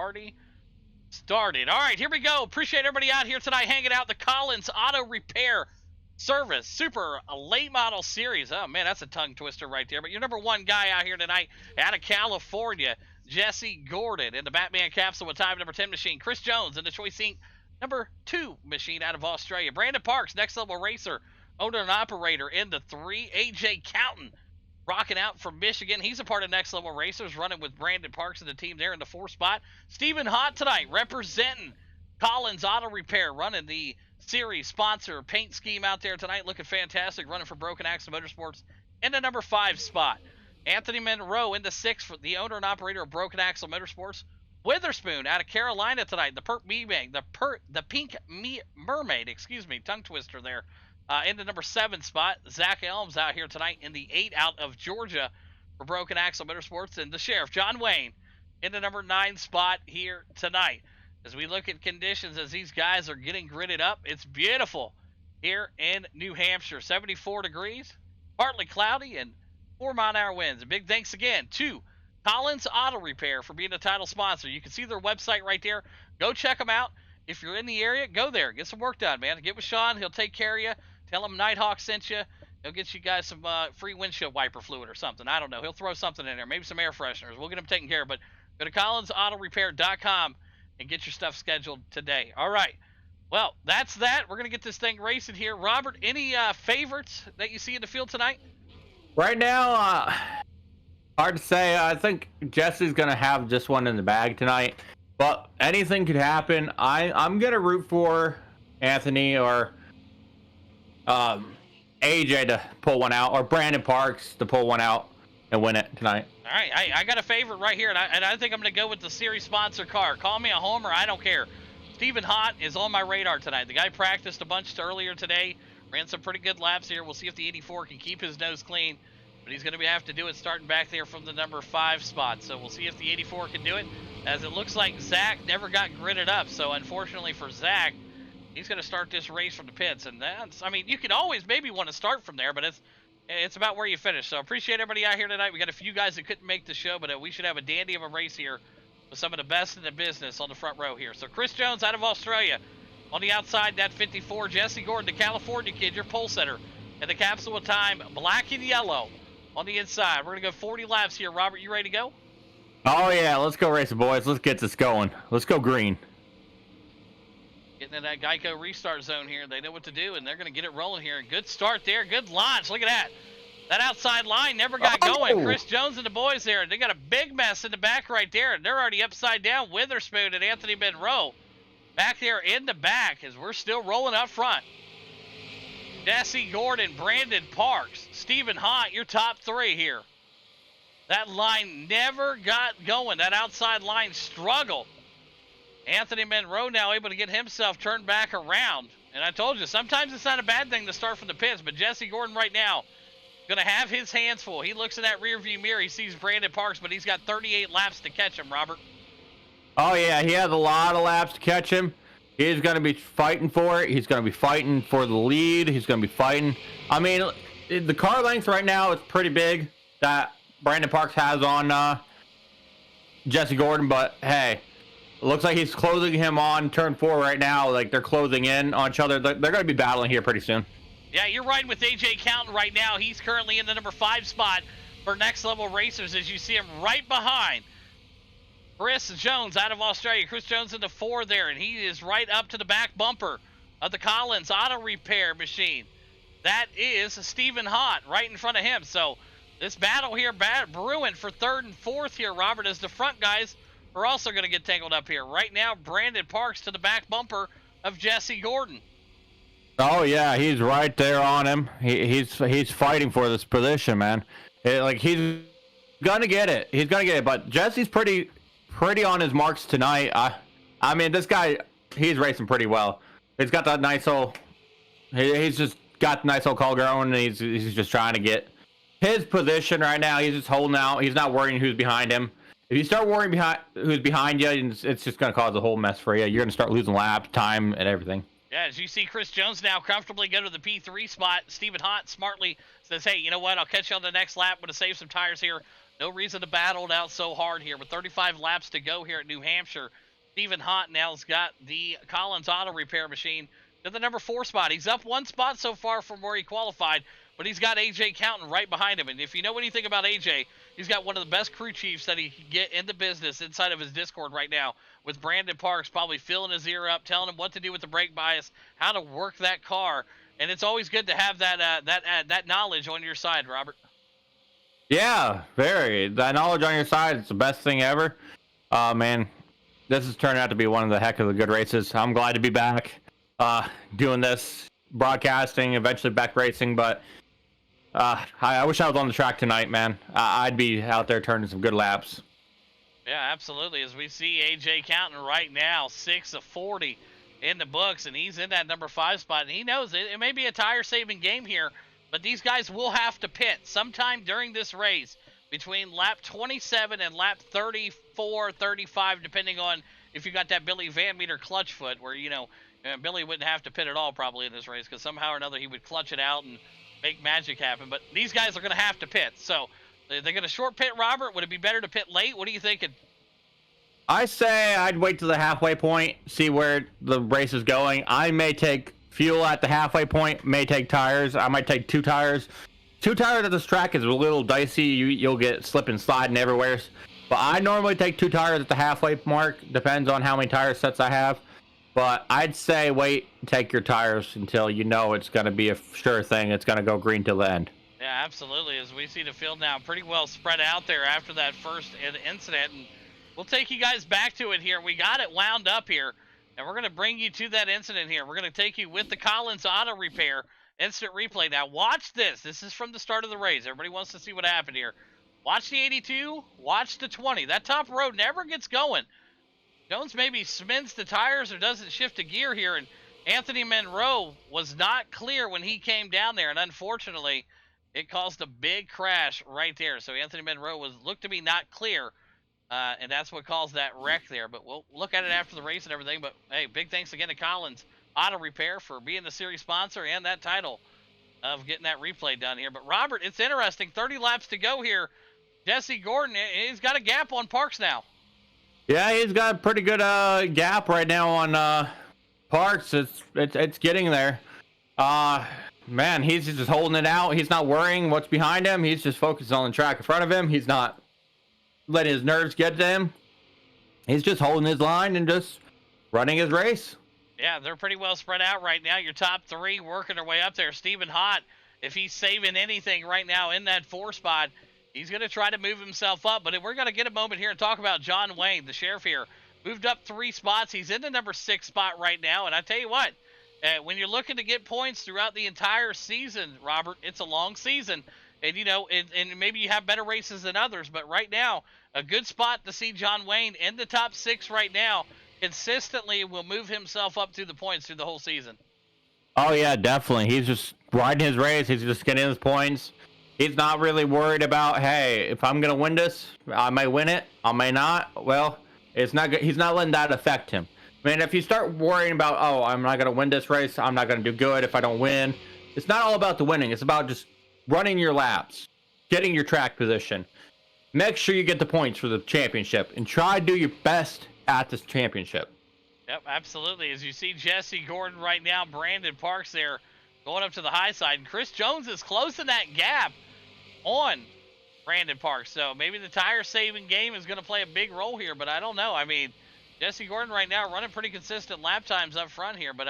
party started. All right, here we go. Appreciate everybody out here tonight hanging out. The Collins Auto Repair Service Super Late Model Series. Oh, man, that's a tongue twister right there. But your number one guy out here tonight out of California, Jesse Gordon in the Batman capsule with time number 10 machine. Chris Jones in the Choice Inc. number 2 machine out of Australia. Brandon Parks, next level racer, owner and operator in the 3. AJ Counton rocking out from Michigan. He's a part of Next Level Racers, running with Brandon Parks and the team there in the 4 spot. Stephen Hott tonight representing Collins Auto Repair, running the series sponsor paint scheme out there tonight, looking fantastic, running for Broken Axle Motorsports in the number 5 spot. Anthony Monroe in the 6 for the owner and operator of Broken Axle Motorsports. Witherspoon out of Carolina tonight, the Pink Mermaid, tongue twister there, in the number 7 spot. Zach Elms out here tonight in the 8 out of Georgia for Broken Axle Motorsports, and the Sheriff John Wayne in the number 9 spot here tonight. As we look at conditions as these guys are getting gridded up, it's beautiful here in New Hampshire. 74 degrees, partly cloudy, and 4-mile-an-hour winds. A big thanks again to Collins Auto Repair for being a title sponsor. You can see their website right there. Go check them out. If you're in the area, go there. Get some work done, man. Get with Sean. He'll take care of you. Tell him Nighthawk sent you. He'll get you guys some free windshield wiper fluid or something. I don't know. He'll throw something in there. Maybe some air fresheners. We'll get them taken care of. But go to collinsautorepair.com and get your stuff scheduled today. All right. Well, that's that. We're going to get this thing racing here. Robert, any favorites that you see in the field tonight? Right now, hard to say. I think Jesse's going to have just one in the bag tonight. But anything could happen. I'm going to root for Anthony or AJ to pull one out, or Brandon Parks to pull one out and win it tonight. All right, I got a favorite right here, and I think I'm going to go with the series sponsor car. Call me a homer, I don't care. Stephen Hott is on my radar tonight. The guy practiced a bunch earlier today, ran some pretty good laps here. We'll see if the 84 can keep his nose clean, but he's going to have to do it starting back there from the number 5 spot. So we'll see if the 84 can do it, as it looks like Zach never got gridded up. So unfortunately for Zach, he's going to start this race from the pits, and that's, I mean, you could always maybe want to start from there, but it's about where you finish. So appreciate everybody out here tonight. We got a few guys that couldn't make the show, but we should have a dandy of a race here with some of the best in the business on the front row here. So Chris Jones out of Australia. On the outside, that 54, Jesse Gordon, the California kid, your pole setter. And the capsule of time, black and yellow on the inside. We're going to go 40 laps here. Robert, you ready to go? Oh, yeah. Let's go racing, boys. Let's get this going. Let's go green. Getting in that Geico restart zone here. They know what to do, and they're going to get it rolling here. Good start there. Good launch. Look at that. That outside line never got going. Chris Jones and the boys there. They got a big mess in the back right there, and they're already upside down. Witherspoon and Anthony Monroe back there in the back as we're still rolling up front. Jesse Gordon, Brandon Parks, Stephen Hott, your top 3 here. That line never got going. That outside line struggled. Anthony Monroe now able to get himself turned back around. And I told you, sometimes it's not a bad thing to start from the pits, but Jesse Gordon right now going to have his hands full. He looks in that rearview mirror. He sees Brandon Parks, but he's got 38 laps to catch him, Robert. Oh, yeah. He has a lot of laps to catch him. He's going to be fighting for it. He's going to be fighting for the lead. He's going to be fighting. I mean, the car length right now is pretty big that Brandon Parks has on Jesse Gordon, but hey, it looks like he's closing him on turn 4 right now. Like, they're closing in on each other. They're going to be battling here pretty soon. Yeah, you're riding with AJ Counton right now. He's currently in the number 5 spot for Next Level Racers, as you see him right behind Chris Jones out of Australia. Chris Jones in the 4 there, and he is right up to the back bumper of the Collins Auto Repair machine. That is Stephen Hott right in front of him. So this battle here brewing for 3rd and 4th here, Robert, as the front guys are also going to get tangled up here. Right now, Brandon Parks to the back bumper of Jesse Gordon. Oh, yeah, he's right there on him. He's fighting for this position, man. He's going to get it. He's going to get it, but Jesse's pretty on his marks tonight. I mean, this guy, he's racing pretty well. He's got that nice old, he's just got the nice old call going, and he's just trying to get his position right now. He's just holding out. He's not worrying who's behind him. If you start worrying who's behind you, it's just going to cause a whole mess for you. You're going to start losing laps, time, and everything. Yeah, as you see Chris Jones now comfortably go to the P3 spot. Stephen Hott smartly says, hey, you know what? I'll catch you on the next lap. I'm going to save some tires here No reason to battle it out so hard here. With 35 laps to go here at New Hampshire, Stephen Hott now's got the Collins Auto Repair machine to the number 4 spot. He's up 1 spot so far from where he qualified, but he's got AJ Counting right behind him. And if you know anything about AJ, he's got one of the best crew chiefs that he can get in the business inside of his Discord right now, with Brandon Parks probably filling his ear up, telling him what to do with the brake bias, how to work that car. And it's always good to have that knowledge on your side, Robert. Yeah, very. That knowledge on your side is the best thing ever. Man, this has turned out to be one of the heck of the good races. I'm glad to be back doing this, broadcasting, eventually back racing, but I wish I was on the track tonight, man. I'd be out there turning some good laps. Yeah, absolutely. As we see AJ Counting right now, 6 of 40 in the books, and he's in that number 5 spot, and he knows it may be a tire-saving game here, but these guys will have to pit sometime during this race between lap 27 and lap 34, 35, depending on if you got that Billy Van Meter clutch foot, where, Billy wouldn't have to pit at all probably in this race, because somehow or another he would clutch it out and make magic happen. But these guys are going to have to pit. So they're going to short pit, Robert. Would it be better to pit late? What are you thinking? I say I'd wait to the halfway point, see where the race is going. I may take fuel at the halfway point, may take tires. I might take 2 tires. 2 tires at this track is a little dicey. You'll get slip and sliding everywhere. But I normally take 2 tires at the halfway mark. Depends on how many tire sets I have. But I'd say wait, take your tires until you know it's going to be a sure thing. It's going to go green till the end. Yeah, absolutely. As we see the field now pretty well spread out there after that first incident. And we'll take you guys back to it here. We got it wound up here, and we're going to bring you to that incident here. We're going to take you with the Collins Auto Repair instant replay. Now, watch this. This is from the start of the race. Everybody wants to see what happened here. Watch the 82. Watch the 20. That top road never gets going. Jones maybe spins the tires or doesn't shift a gear here, and Anthony Monroe was not clear when he came down there, and unfortunately, it caused a big crash right there. So Anthony Monroe looked to be not clear, and that's what caused that wreck there. But we'll look at it after the race and everything. But, hey, big thanks again to Collins Auto Repair for being the series sponsor and that title of getting that replay done here. But, Robert, it's interesting. 30 laps to go here. Jesse Gordon, he's got a gap on Parks now. Yeah, he's got a pretty good gap right now on Parks. It's getting there. Man, he's just holding it out. He's not worrying what's behind him. He's just focused on the track in front of him. He's not letting his nerves get to him. He's just holding his line and just running his race. Yeah, they're pretty well spread out right now. Your top 3 working their way up there. Stephen Hott, if he's saving anything right now in that 4 spot, he's going to try to move himself up. But we're going to get a moment here and talk about John Wayne, the sheriff here. Moved up 3 spots. He's in the number 6 spot right now. And I tell you what, when you're looking to get points throughout the entire season, Robert, it's a long season. And, and maybe you have better races than others. But right now, a good spot to see John Wayne in the top 6 right now. Consistently will move himself up through the points through the whole season. Oh, yeah, definitely. He's just riding his race. He's just getting his points. He's not really worried about, hey, if I'm going to win this, I may win it, I may not. Well, it's not good. He's not letting that affect him. I mean, if you start worrying about, oh, I'm not going to win this race, I'm not going to do good if I don't win. It's not all about the winning. It's about just running your laps, getting your track position. Make sure you get the points for the championship and try to do your best at this championship. Yep, absolutely. As you see Jesse Gordon right now, Brandon Parks there going up to the high side. And Chris Jones is closing that gap on Brandon Parks. So maybe the tire-saving game is going to play a big role here, but I don't know. I mean, Jesse Gordon right now running pretty consistent lap times up front here, but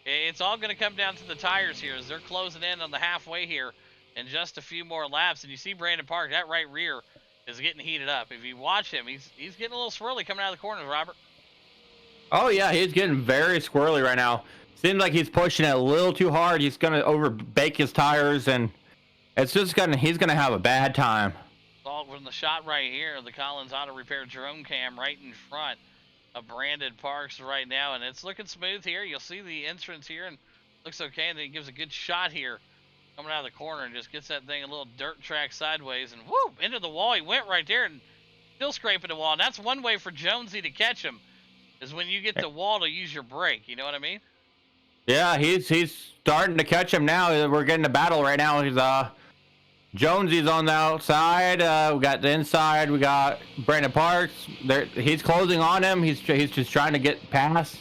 it's all going to come down to the tires here as they're closing in on the halfway here in just a few more laps. And you see Brandon Parks, that right rear is getting heated up. If you watch him, he's getting a little swirly coming out of the corners, Robert. Oh, yeah, he's getting very squirrely right now. Seems like he's pushing it a little too hard. He's going to overbake his tires, and it's just he's going to have a bad time. All from the shot right here, the Collins Auto Repair drone cam right in front of Brandon Parks right now, and it's looking smooth here. You'll see the entrance here, and looks okay, and then he gives a good shot here coming out of the corner and just gets that thing a little dirt track sideways, and whoop, into the wall. He went right there and still scraping the wall. And that's one way for Jonesy to catch him, is when you get the wall to use your brake. You know what I mean? Yeah, he's starting to catch him now. We're getting a battle right now. Jonesy's on the outside. We got the inside. We got Brandon Parks. There, he's closing on him. He's just trying to get past.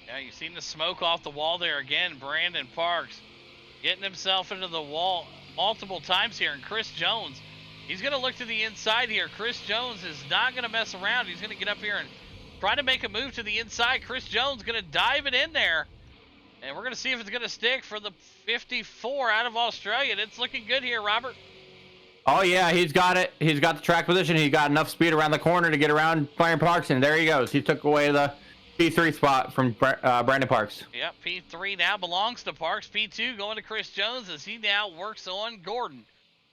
Yeah, you've seen the smoke off the wall there again. Brandon Parks getting himself into the wall multiple times here. And Chris Jones, he's going to look to the inside here. Chris Jones is not going to mess around. He's going to get up here and try to make a move to the inside. Chris Jones going to dive it in there. And we're going to see if it's going to stick for the 54 out of Australia. It's looking good here, Robert. Oh, yeah, he's got it. He's got the track position. He's got enough speed around the corner to get around Brandon Parks, and there he goes. He took away the P3 spot from Brandon Parks. Yep, P3 now belongs to Parks. P2 going to Chris Jones as he now works on Gordon.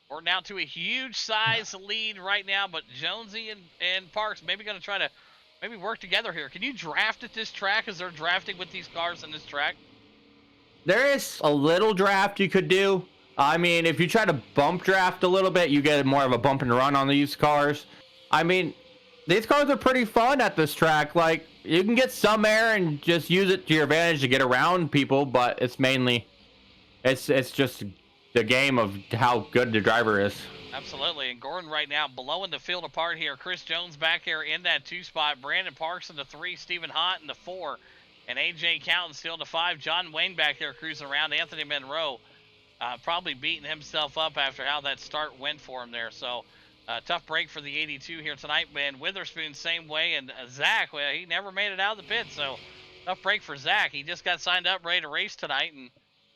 We're now to a huge size lead right now, but Jonesy and Parks maybe going to try to maybe work together here. Can you draft at this track as they're drafting with these cars in this track? There is a little draft you could do. I mean, if you try to bump draft a little bit, you get more of a bump and run on these cars. I mean, these cars are pretty fun at this track. Like, you can get some air and just use it to your advantage to get around people, but it's mainly, it's just the game of how good the driver is. Absolutely, and Gordon right now blowing the field apart here. Chris Jones back here in that 2 spot. Brandon Parks in the 3. Stephen Hott in the 4. And A.J. Counton still in the 5. John Wayne back there cruising around. Anthony Monroe probably beating himself up after how that start went for him there. So, tough break for the 82 here tonight. And Witherspoon, same way. And Zach, well, he never made it out of the pit. So, tough break for Zach. He just got signed up, ready to race tonight. And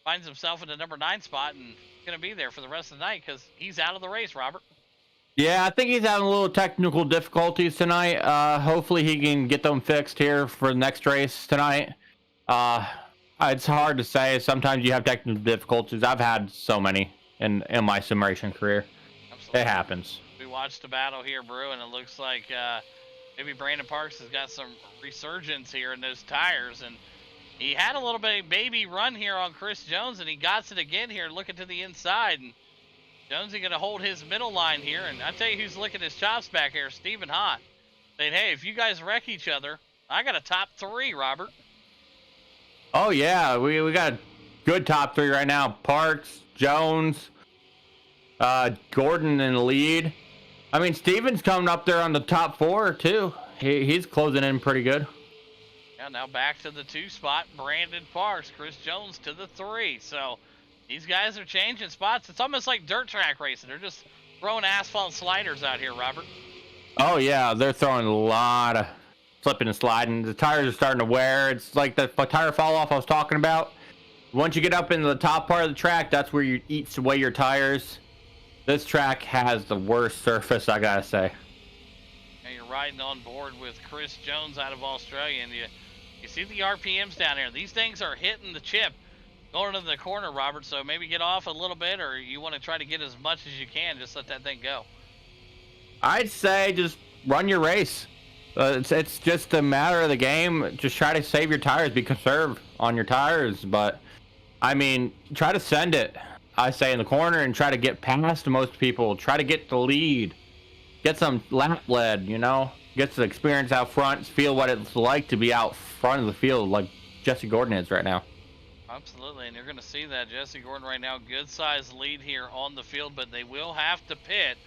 finds himself in the number 9 spot. And going to be there for the rest of the night because he's out of the race, Robert. Yeah, I think he's having a little technical difficulties tonight. Hopefully he can get them fixed here for the next race tonight. It's hard to say. Sometimes you have technical difficulties. I've had so many in my sim racing career. Absolutely. It happens. We watched the battle here, Brew, and it looks like maybe Brandon Parks has got some resurgence here in those tires. And he had a little bit of baby run here on Chris Jones, and he got it again here looking to the inside. And Jonesy going to hold his middle line here, and I tell you who's licking his chops back here, Stephen Hott. Saying, hey, if you guys wreck each other, I got a top 3, Robert. Oh, yeah, we got a good top 3 right now. Parks, Jones, Gordon in the lead. I mean, Steven's coming up there on the top 4, too. He's closing in pretty good. Yeah, now back to the 2 spot, Brandon Parks, Chris Jones to the 3, so these guys are changing spots. It's almost like dirt track racing. They're just throwing asphalt sliders out here, Robert. Oh, yeah. They're throwing a lot of flipping and sliding. The tires are starting to wear. It's like the tire fall off I was talking about. Once you get up into the top part of the track, that's where you eats away your tires. This track has the worst surface, I gotta say. And you're riding on board with Chris Jones out of Australia, and you see the RPMs down there. These things are hitting the chip going into the corner, Robert, so maybe get off a little bit, or you want to try to get as much as you can. Just let that thing go. I'd say just run your race. It's just a matter of the game. Just try to save your tires. Be conservative on your tires. But, I mean, try to send it, I say, in the corner and try to get past most people. Try to get the lead. Get some lap lead, you know? Get some experience out front. Feel what it's like to be out front of the field like Jesse Gordon is right now. Absolutely, and you're going to see that Jesse Gordon right now, good size lead here on the field, but they will have to pit.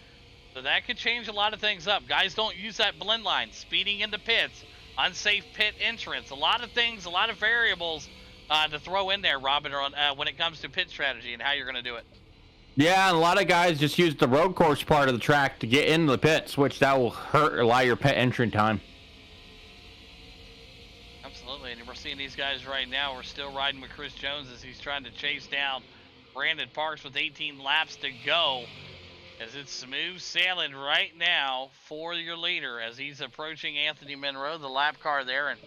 So that could change a lot of things up. Guys, don't use that blend line. Speeding into pits, unsafe pit entrance, a lot of things, a lot of variables to throw in there, Robin, when it comes to pit strategy and how you're going to do it. Yeah, and a lot of guys just use the road course part of the track to get into the pits, which that will hurt a lot of your pit entry time. Absolutely, and we're seeing these guys right now. We're still riding with Chris Jones as he's trying to chase down Brandon Parks with 18 laps to go. As it's smooth sailing right now for your leader as he's approaching Anthony Monroe, the lap car there. And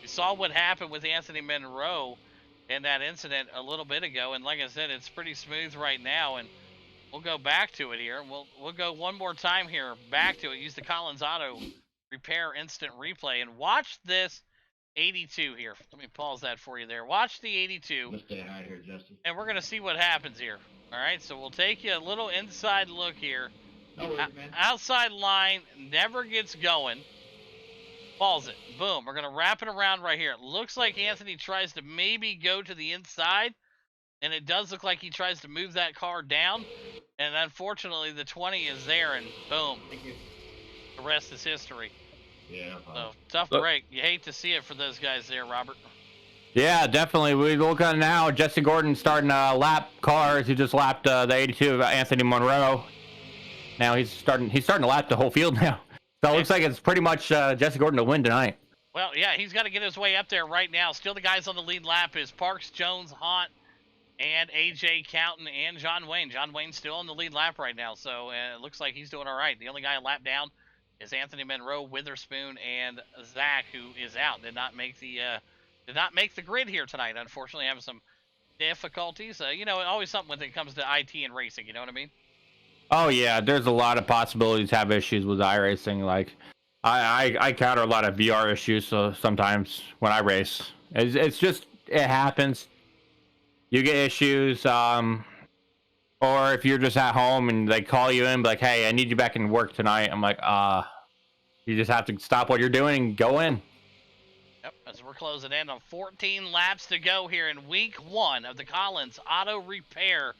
you saw what happened with Anthony Monroe in that incident a little bit ago. And like I said, it's pretty smooth right now. And we'll go back to it here. We'll go one more time here back to it. Use the Collins Auto Repair Instant Replay and watch this 82 here. Let me pause that for you there. Watch the 82. Let's stay high here, Justin. And we're going to see what happens here. All right, so we'll take you a little inside look here. No worries, man. Outside line never gets going. Pause it. Boom. We're going to wrap it around right here. It looks like Anthony tries to maybe go to the inside. and it does look like he tries to move that car down, and unfortunately the 20 is there, and boom, Thank you. the rest is history. Yeah. So tough break. You hate to see it for those guys there, Robert. Yeah, definitely. We look at now. Jesse Gordon starting to lap cars. He just lapped the 82 of Anthony Monroe. Now he's starting to lap the whole field now. So it looks like it's pretty much Jesse Gordon to win tonight. Well, yeah, he's got to get his way up there right now. Still the guys on the lead lap is Parks, Jones, Haunt, and AJ Counton and John Wayne. John Wayne's still on the lead lap right now, so it looks like he's doing all right. The only guy a lap down is Anthony Monroe, Witherspoon, and Zach, who is out. Did not make the grid here tonight, unfortunately, having some difficulties. You know, always something when it comes to IT and racing, you know what I mean? Oh yeah, there's a lot of possibilities to have issues with iRacing. Like I encounter a lot of VR issues, so sometimes when I race, it's just it happens. You get issues, or if you're just at home and they call you in, like, hey, I need you back in work tonight. I'm like, you just have to stop what you're doing and go in. Yep, as we're closing in on 14 laps to go here in week 1 of the Collins Auto Repair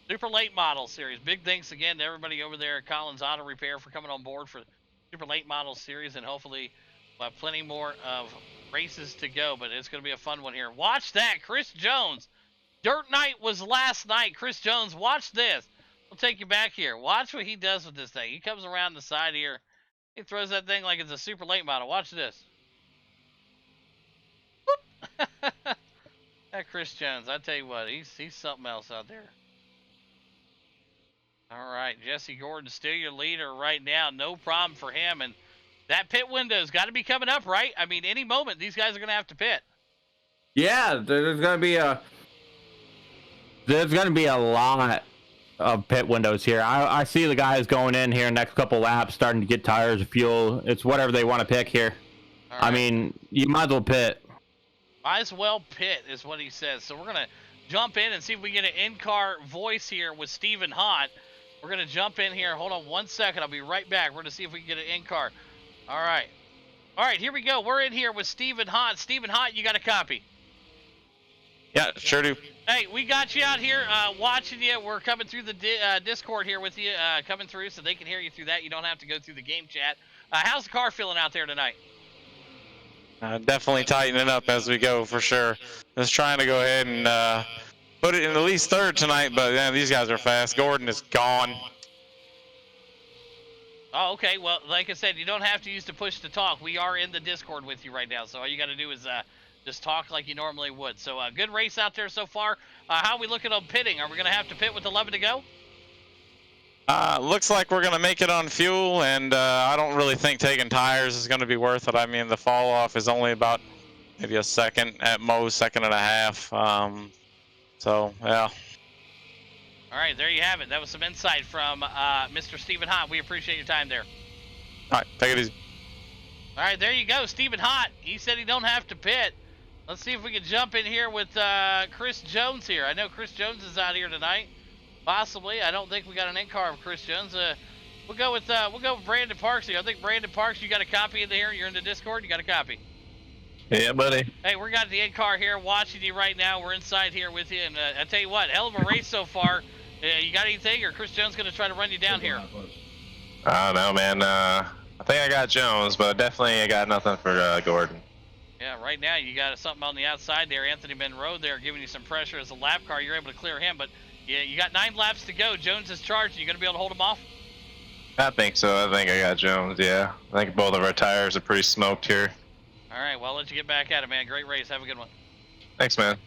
Super Late Model Series. Big thanks again to everybody over there at Collins Auto Repair for coming on board for Super Late Model Series, and hopefully we'll have plenty more of races to go, but it's going to be a fun one here. Watch that, Chris Jones. Dirt Night was last night. Chris Jones, watch this. We'll take you back here. Watch what he does with this thing. He comes around the side here. He throws that thing like it's a super late model. Watch this. That Chris Jones, I tell you what, he's something else out there. All right, Jesse Gordon still your leader right now. No problem for him. And that pit window's got to be coming up, right? I mean, any moment these guys are going to have to pit. Yeah, there's gonna be a lot of pit windows here. I see the guys going in here next couple laps, starting to get tires, fuel. It's whatever they want to pick here. All right. I mean, you might as well pit. Might as well pit is what he says. So we're going to jump in and see if we get an in-car voice here with Stephen Hott. We're going to jump in here. Hold on 1 second. I'll be right back. We're going to see if we can get an in-car. All right. All right, here we go. We're in here with Stephen Hott. Stephen Hott, you got a copy? Yeah, sure do. Hey, we got you out here watching you. We're coming through the Discord here with you, coming through so they can hear you through that. You don't have to go through the game chat. How's the car feeling out there tonight? Definitely tightening up as we go, for sure. Just trying to go ahead and put it in at least third tonight, but yeah, these guys are fast. Gordon is gone. Oh, okay. Well, like I said, you don't have to use the push to talk. We are in the Discord with you right now, so all you got to do is just talk like you normally would. So, good race out there so far. How are we looking on pitting? Are we going to have to pit with 11 to go? Looks like we're going to make it on fuel, and I don't really think taking tires is going to be worth it. I mean, the fall off is only about maybe a second at most, second and a half. So, yeah. All right, there you have it. That was some insight from Mr. Stephen Hott. We appreciate your time there. All right, take it easy. All right, there you go. Stephen Hott. He said he don't have to pit. Let's see if we can jump in here with Chris Jones here. I know Chris Jones is out here tonight. Possibly. I don't think we got an in-car of Chris Jones. We'll go with Brandon Parks here. I think Brandon Parks, you got a copy in there. You're in the Discord. You got a copy. Yeah, buddy. Hey, we got the in-car here watching you right now. We're inside here with you. And I tell you what, hell of a race so far. You got anything, or Chris Jones going to try to run you down here? I don't know, man. I think I got Jones, but definitely I got nothing for Gordon. Yeah, right now you got something on the outside there. Anthony Monroe there giving you some pressure as a lap car. You're able to clear him, but yeah, you got 9 laps to go. Jones is charged. You going to be able to hold him off? I think so. I think I got Jones, yeah. I think both of our tires are pretty smoked here. All right, well, I'll let you get back at it, man. Great race. Have a good one. Thanks, man.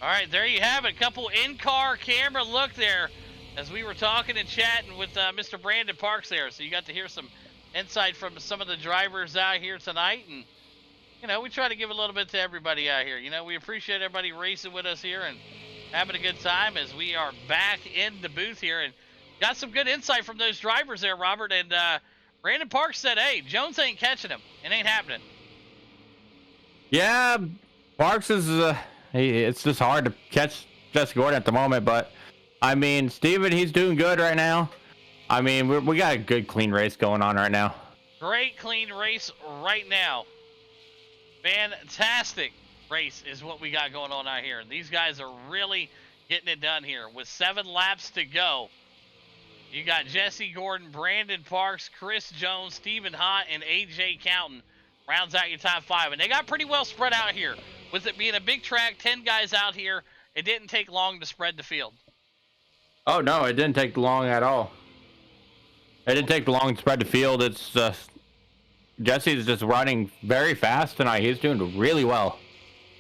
All right, there you have it. A couple in-car camera look there as we were talking and chatting with Mr. Brandon Parks there. So you got to hear some insight from some of the drivers out here tonight. And, you know, we try to give a little bit to everybody out here. You know, we appreciate everybody racing with us here and having a good time as we are back in the booth here. And got some good insight from those drivers there, Robert. And Brandon Parks said, hey, Jones ain't catching him. It ain't happening. Yeah, Parks is it's just hard to catch Jesse Gordon at the moment, but I mean, Steven, he's doing good right now. I mean, we got a good, clean race going on right now. Great, clean race right now. Fantastic race is what we got going on out here. These guys are really getting it done here with 7 laps to go. You got Jesse Gordon, Brandon Parks, Chris Jones, Stephen Hott, and AJ Counton rounds out your top 5. And they got pretty well spread out here. With it being a big track, 10 guys out here, it didn't take long to spread the field. Oh, no, it didn't take long at all. It didn't take long to spread the field. It's just... Jesse's just running very fast tonight. He's doing really well.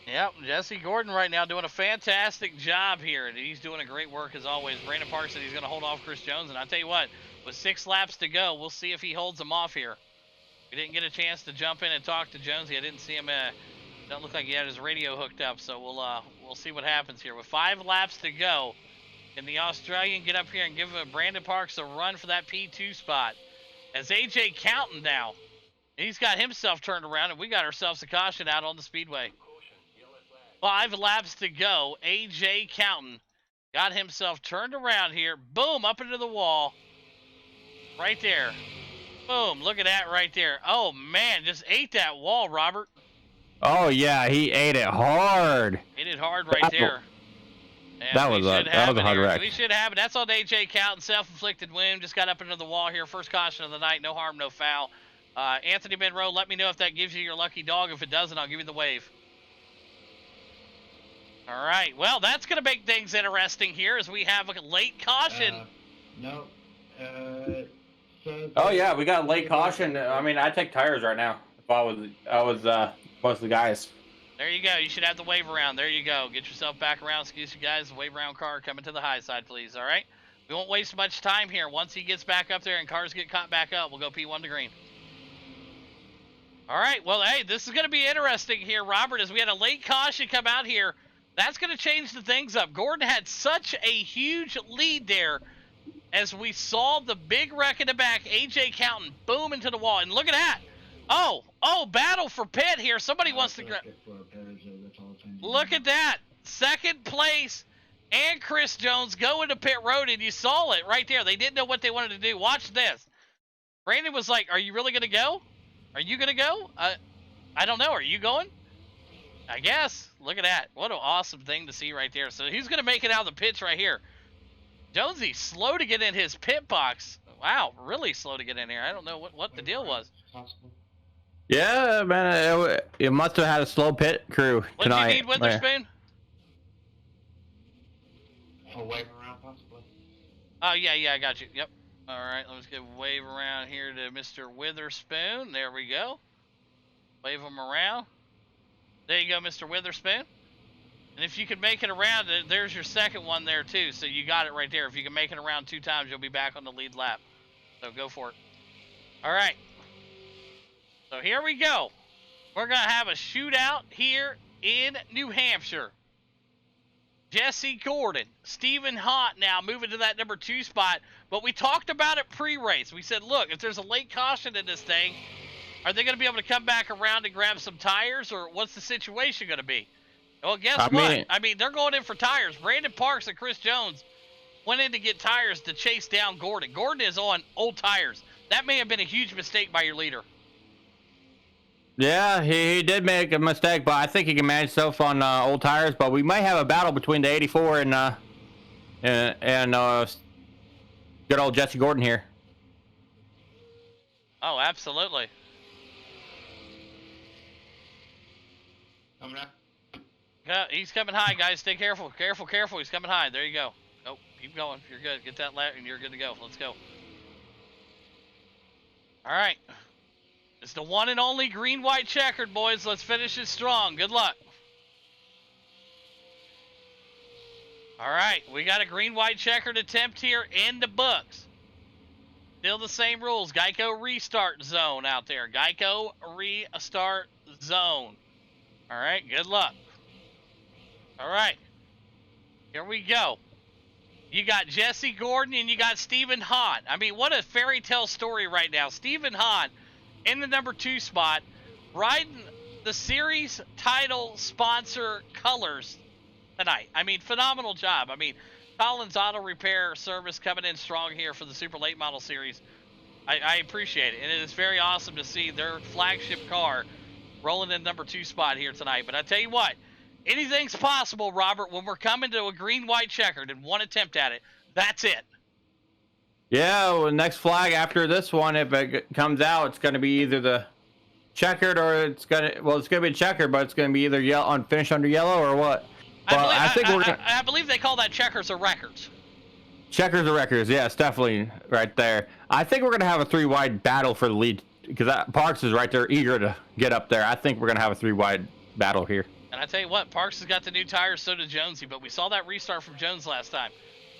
Yep, Jesse Gordon right now doing a fantastic job here, and he's doing a great work as always. Brandon Parks said he's going to hold off Chris Jones, and I tell you what, with 6 laps to go, we'll see if he holds him off here. We didn't get a chance to jump in and talk to Jonesy. I didn't see him. Doesn't look like he had his radio hooked up, so we'll see what happens here. With 5 laps to go, can the Australian get up here and give Brandon Parks a run for that P2 spot? As AJ Counton now, he's got himself turned around, and we got ourselves a caution out on the speedway. 5 laps to go. AJ Counton got himself turned around here. Boom, up into the wall. Right there. Boom, look at that right there. Oh, man, just ate that wall, Robert. Oh, yeah, he ate it hard. Ate it hard right there. And that was a hard wreck. We should have it. That's on AJ Counton. Self-inflicted wound. Just got up into the wall here. First caution of the night. No harm, no foul. Anthony Monroe, let me know if that gives you your lucky dog. If it doesn't, I'll give you the wave. All right. Well, that's going to make things interesting here as we have a late caution. No. Oh, yeah, we got late caution. I mean, I'd take tires right now if I was most of the guys. There you go. You should have the wave around. There you go. Get yourself back around. Excuse you guys. The wave around car coming to the high side, please. All right? We won't waste much time here. Once he gets back up there and cars get caught back up, we'll go P1 to green. All right. Well, hey, this is going to be interesting here, Robert, as we had a late caution come out here. That's going to change the things up. Gordon had such a huge lead there as we saw the big wreck in the back. AJ Counton boom into the wall. And look at that. Oh, battle for pit here. Somebody wants to grab. Look at that. Second place and Chris Jones go into pit road, and you saw it right there. They didn't know what they wanted to do. Watch this. Brandon was like, are you really going to go? Are you going to go? I don't know. Are you going? I guess. Look at that. What an awesome thing to see right there. So he's going to make it out of the pits right here. Jonesy, slow to get in his pit box. Wow, really slow to get in here. I don't know what the deal was. Yeah, man, it must have had a slow pit crew tonight. What do you need, Witherspoon? A wave around, possibly. Oh, yeah, I got you. Yep. All right, let's get a wave around here to Mr. Witherspoon. There we go. Wave him around. There you go, Mr. Witherspoon. And if you can make it around, there's your second one there, too. So you got it right there. If you can make it around 2 times, you'll be back on the lead lap. So go for it. All right. So here we go. We're going to have a shootout here in New Hampshire. Jesse Gordon, Stephen Hott now moving to that number 2 spot. But we talked about it pre-race. We said, look, if there's a late caution in this thing, are they going to be able to come back around and grab some tires, or what's the situation going to be? Well, guess what? I mean, they're going in for tires. Brandon Parks and Chris Jones went in to get tires to chase down Gordon. Gordon is on old tires. That may have been a huge mistake by your leader. Yeah, he did make a mistake, but I think he can manage himself on old tires. But we might have a battle between the 84 and good old Jesse Gordon here. Oh, absolutely. Coming up. He's coming high, guys. Stay careful. Careful. He's coming high. There you go. Oh, keep going. You're good. Get that lap, and you're good to go. Let's go. All right. It's the one and only green-white checkered, boys. Let's finish it strong. Good luck. All right. We got a green-white checkered attempt here in the books. Still the same rules. Geico restart zone out there. Geico restart zone. All right. Good luck. All right, here we go. You got Jesse Gordon and you got Stephen Hott. I mean, what a fairy tale story right now. Stephen Hott in the number 2 spot, riding the series title sponsor colors tonight. I mean, phenomenal job. I mean, Collins Auto Repair Service coming in strong here for the Super Late Model Series. I appreciate it, and it is very awesome to see their flagship car rolling in number 2 spot here tonight. But I tell you what, Anything's possible, Robert, when we're coming to a green-white checkered and one attempt at it. That's it. Yeah, well, next flag after this one, if it comes out, it's going to be either the checkered or it's going to be checkered, but it's going to be either finished under yellow or what. But I believe they call that checkers or records. Checkers or records, yes, definitely right there. I think we're going to have a 3-wide battle for the lead because Parks is right there, eager to get up there. I think we're going to have a 3-wide battle here. And I tell you what, Parks has got the new tires, so did Jonesy, but we saw that restart from Jones last time.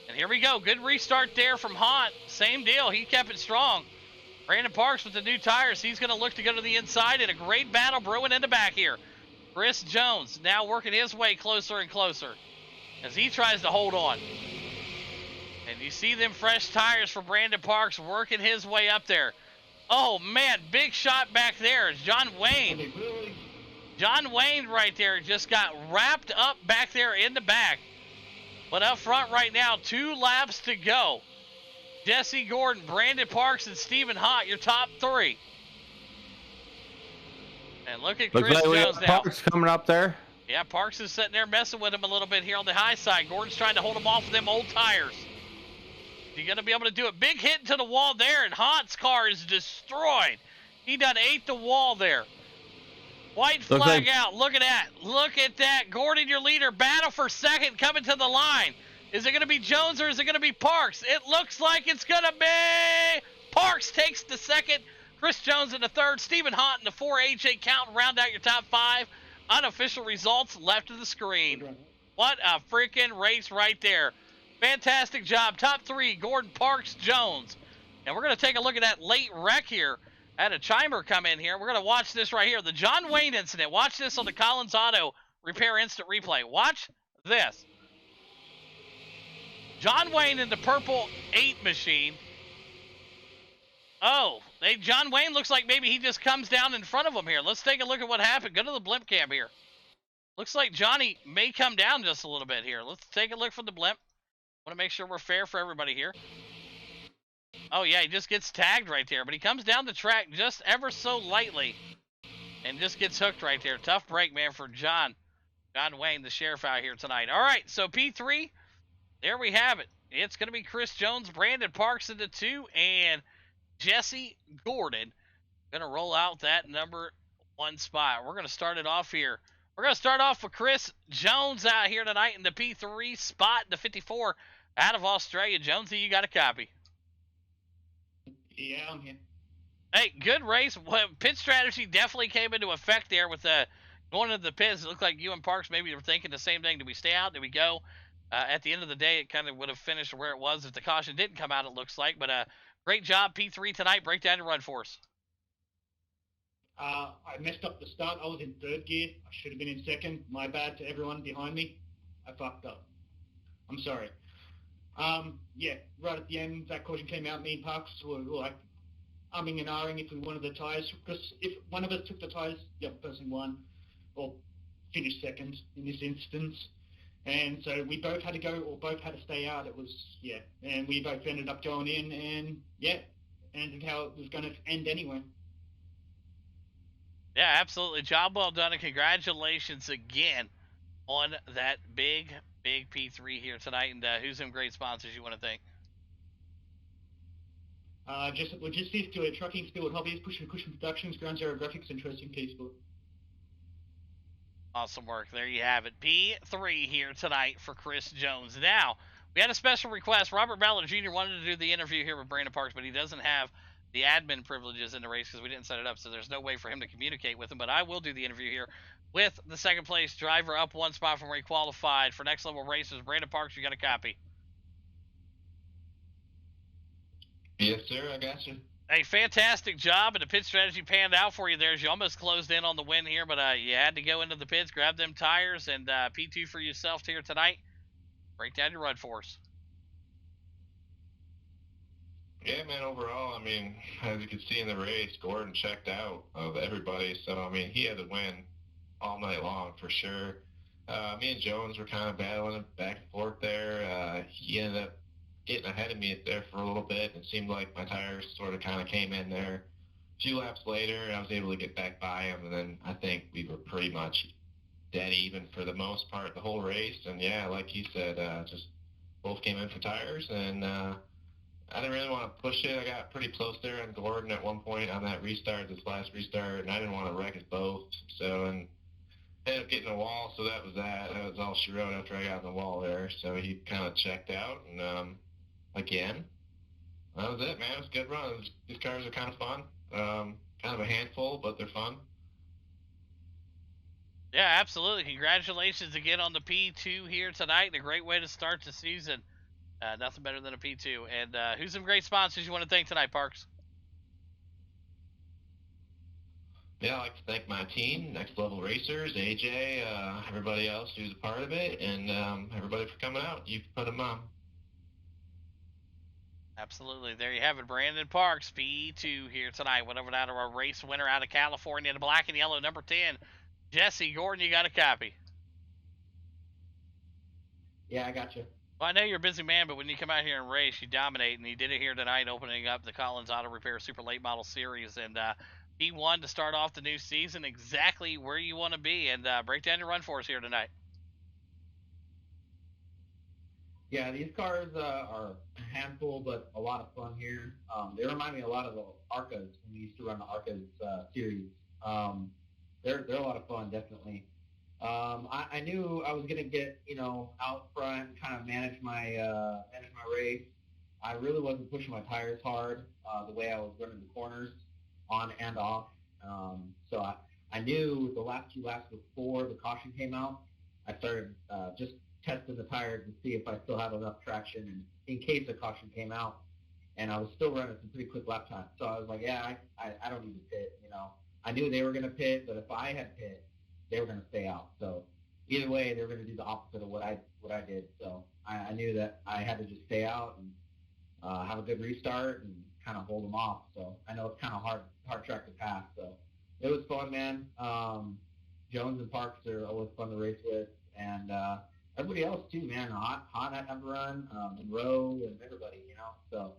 And here we go. Good restart there from Haunt. Same deal. He kept it strong. Brandon Parks with the new tires. He's going to look to go to the inside, and a great battle brewing in the back here. Chris Jones now working his way closer and closer as he tries to hold on. And you see them fresh tires for Brandon Parks working his way up there. Oh, man, big shot back there. John Wayne. John Wayne right there just got wrapped up back there in the back. But up front right now, 2 laps to go. Jesse Gordon, Brandon Parks, and Stephen Haunt, your top 3. And look at Chris Jones now. Parks coming up there. Yeah, Parks is sitting there messing with him a little bit here on the high side. Gordon's trying to hold him off with them old tires. You're going to be able to do it. Big hit into the wall there, and Haunt's car is destroyed. He done ate the wall there. White flag out. Look at that. Look at that. Gordon, your leader. Battle for second coming to the line. Is it going to be Jones or is it going to be Parks? It looks like it's going to be Parks takes the second. Chris Jones in the third. Stephen Haunt in the 4. AJ Count round out your top 5. Unofficial results left of the screen. What a freaking race right there. Fantastic job. Top 3, Gordon, Parks, Jones. And we're going to take a look at that late wreck here. I had a chimer come in here. We're going to watch this right here. The John Wayne incident. Watch this on the Collins Auto Repair Instant Replay. Watch this. John Wayne in the purple 8 machine. Oh, John Wayne looks like maybe he just comes down in front of him here. Let's take a look at what happened. Go to the blimp cam here. Looks like Johnny may come down just a little bit here. Let's take a look from the blimp. Want to make sure we're fair for everybody here. Oh, yeah, he just gets tagged right there. But he comes down the track just ever so lightly and just gets hooked right there. Tough break, man, for John Wayne, the sheriff out here tonight. All right, so P3, there we have it. It's going to be Chris Jones, Brandon Parks in the 2, and Jesse Gordon going to roll out that number 1 spot. We're going to start it off here. We're going to start off with Chris Jones out here tonight in the P3 spot, the 54 out of Australia. Jonesy, you got a copy. Yeah, I'm here. Hey, good race. Pit strategy definitely came into effect there with going into the pits. It looked like you and Parks maybe were thinking the same thing. Did we stay out? Did we go? At the end of the day, it kind of would have finished where it was if the caution didn't come out, it looks like. But great job, P3 tonight. Break down your run for us. I messed up the start. I was in 3rd gear. I should have been in 2nd. My bad to everyone behind me. I fucked up. I'm sorry. Yeah, right at the end, that caution came out. Me and Parks were like umming and ahhing if we wanted the tyres. Because if one of us took the tyres, the other person won or finished 2nd in this instance. And so we both had to go or both had to stay out. It was, yeah. And we both ended up going in and, yeah, ended how it was going to end anyway. Yeah, absolutely. Job well done, and congratulations again on that big P3 here tonight. And who's some great sponsors you want to thank? Just logistics to a trucking, Spirit Hobbies, Pushing Cushion Productions, Ground Zero Graphics, and Tracing P-Sport. Awesome work. There you have it. P3 here tonight for Chris Jones. Now, we had a special request. Robert Ballard Jr. wanted to do the interview here with Brandon Parks, but he doesn't have the admin privileges in the race because we didn't set it up, so there's no way for him to communicate with him. But I will do the interview here with the 2nd place driver up 1 spot from where he qualified for next level races. Brandon Parks, you got a copy? Yes, sir. I got you. Hey, fantastic job, and the pit strategy panned out for you there as you almost closed in on the win here, but you had to go into the pits, grab them tires, and P2 for yourself here tonight. Break down your run for us. Yeah, man, overall, I mean, as you can see in the race, Gordon checked out of everybody, so, I mean, he had to win all night long for sure. Me and Jones were kind of battling back and forth there. He ended up getting ahead of me there for a little bit. It seemed like my tires sort of kind of came in there. A few laps later, I was able to get back by him, and then I think we were pretty much dead even for the most part the whole race. And yeah, like he said, just both came in for tires, and I didn't really want to push it. I got pretty close there on Gordon at one point on that restart, this last restart, and I didn't want to wreck us both. So, and ended up getting a wall, so that was that. That was all she wrote after I got in the wall there. So he kind of checked out, and again, that was it, man. It was a good run. These cars are kind of fun. Kind of a handful, but they're fun. Yeah, absolutely. Congratulations again on the P2 here tonight. And a great way to start the season. Nothing better than a P2. And who's some great sponsors you want to thank tonight, Parks? Yeah, I'd like to thank my team, Next Level Racers, AJ, everybody else who's a part of it, and everybody for coming out. You put them on. Absolutely. There you have it. Brandon Parks, P2 here tonight. Went over down to our race winner out of California, the black and yellow, number 10. Jesse Gordon, you got a copy? Yeah, I got you. Well, I know you're a busy man, but when you come out here and race, you dominate, and you did it here tonight, opening up the Collins Auto Repair Super Late Model Series, and P1 to start off the new season exactly where you want to be, and break down your run for us here tonight. Yeah, these cars are a handful, but a lot of fun here. They remind me a lot of the ARCAs when we used to run the ARCAs series. They're a lot of fun, definitely. I knew I was gonna get out front, kind of manage my race. I really wasn't pushing my tires hard the way I was running the corners, on and off. So I knew the last 2 laps before the caution came out, I started just testing the tires and see if I still have enough traction, and in case a caution came out. And I was still running some pretty quick lap time, so I was like, yeah, I don't need to pit. I knew they were going to pit, but if I had pit, they were going to stay out. So either way, they were going to do the opposite of what I did. So I knew that I had to just stay out and have a good restart and kind of hold them off. So I know it's kind of hard track to pass. So it was fun, man. Jones and Parks are always fun to race with, and everybody else too, man. Hot I have run, Monroe and everybody, So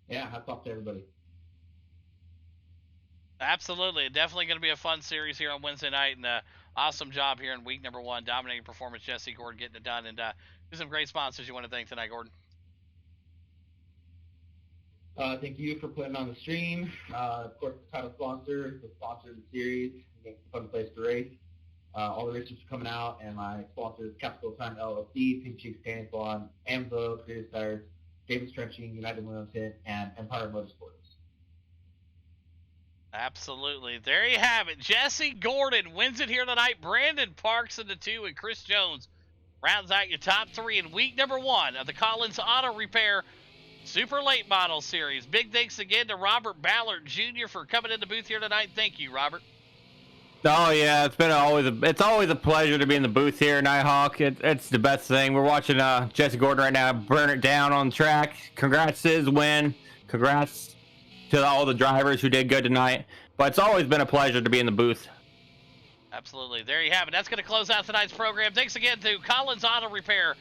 yeah, hats off to everybody. Absolutely. Definitely going to be a fun series here on Wednesday night, and awesome job here in week number 1. Dominating performance, Jesse Gordon getting it done, and there's some great sponsors you want to thank tonight, Gordon. Thank you for putting on the stream. Of course, the title sponsor, the sponsor of the series, a fun place to race. All the racers are coming out, and my sponsors, Capital Time LLC, Pink Cheeks Paint Salon, Amzo, Creative Tires, Davis Trenching, United Williams Hit, and Empire Motorsports. Absolutely. There you have it. Jesse Gordon wins it here tonight. Brandon Parks in the 2, and Chris Jones rounds out your top 3 in week number 1 of the Collins Auto Repair Super Late Model Series. Big thanks again to Robert Ballard Jr. for coming in the booth here tonight. Thank you, Robert. Oh yeah, it's always a pleasure to be in the booth here, Nighthawk. It's the best thing. We're watching Jesse Gordon right now burn it down on the track. Congrats to his win. Congrats to all the drivers who did good tonight. But it's always been a pleasure to be in the booth. Absolutely. There you have it. That's going to close out tonight's program. Thanks again to Collins Auto Repair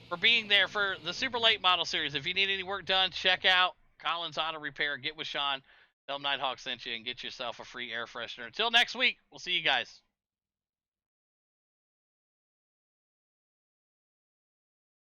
for being there for the Super Late Model Series. If you need any work done, check out Collins Auto Repair. Get with Sean. Tell him Nighthawk sent you and get yourself a free air freshener. Until next week, we'll see you guys.